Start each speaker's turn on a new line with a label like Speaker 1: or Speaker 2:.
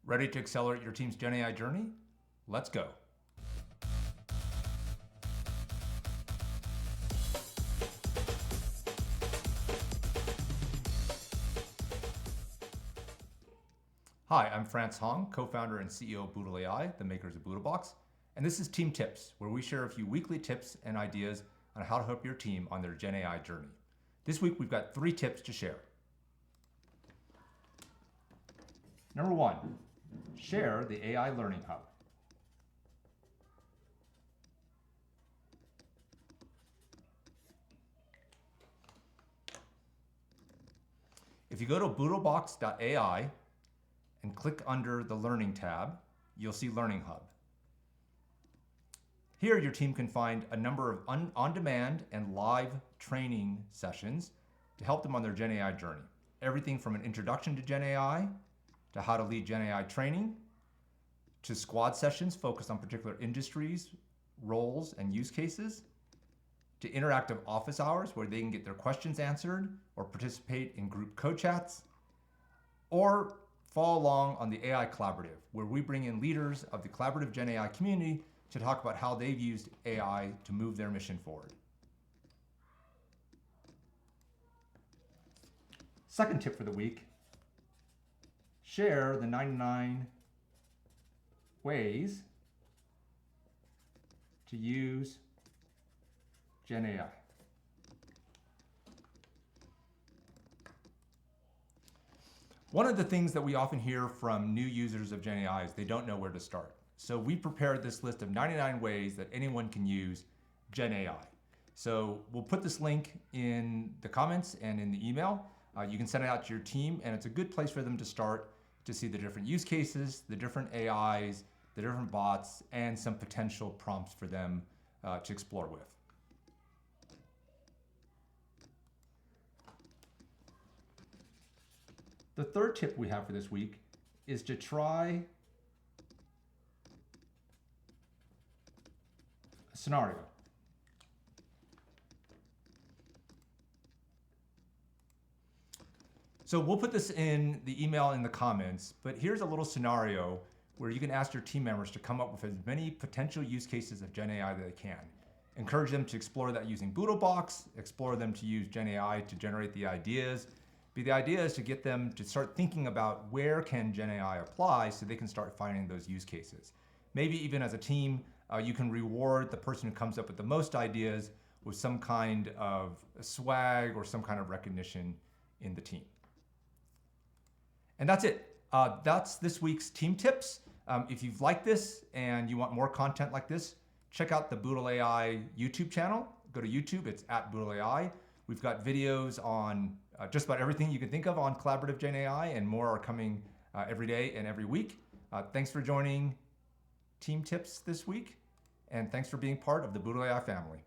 Speaker 1: Ready to accelerate your team's GenAI journey? Let's go. Hi, I'm France Hong, co-founder and CEO of BoodleAI, the makers of BoodleBox, and this is Team Tips, where we share a few weekly tips and ideas on how to help your team on their GenAI journey. This week, we've got 3 tips to share. Number 1, share the AI Learning Hub. If you go to BoodleBox.ai and click under the Learning tab, you'll see Learning Hub. Here, your team can find a number of on-demand and live training sessions to help them on their GenAI journey. Everything from an introduction to GenAI, to how to lead GenAI training, to squad sessions focused on particular industries, roles, and use cases, to interactive office hours where they can get their questions answered or participate in group code chats, or follow along on the AI Collaborative, where we bring in leaders of the collaborative GenAI community to talk about how they've used AI to move their mission forward. Second tip for the week, share the 99 ways to use GenAI. One of the things that we often hear from new users of GenAI is they don't know where to start. So we prepared this list of 99 ways that anyone can use GenAI. So we'll put this link in the comments and in the email. You can send it out to your team, and it's a good place for them to start to see the different use cases, the different AIs, the different bots, and some potential prompts for them to explore with. The third tip we have for this week is to try a scenario. So we'll put this in the email in the comments, but here's a little scenario where you can ask your team members to come up with as many potential use cases of GenAI that they can. Encourage them to explore that using BoodleBox, explore them to use GenAI to generate the ideas. But the idea is to get them to start thinking about where can GenAI apply so they can start finding those use cases. Maybe even as a team, you can reward the person who comes up with the most ideas with some kind of swag or some kind of recognition in the team. And that's it. That's this week's team tips. If you've liked this and you want more content like this, check out the BoodleAI YouTube channel. Go to YouTube, it's @BoodleAI. We've got videos on just about everything you can think of on collaborative GenAI, and more are coming every day and every week. Thanks for joining Team Tips this week, and thanks for being part of the BoodleAI family.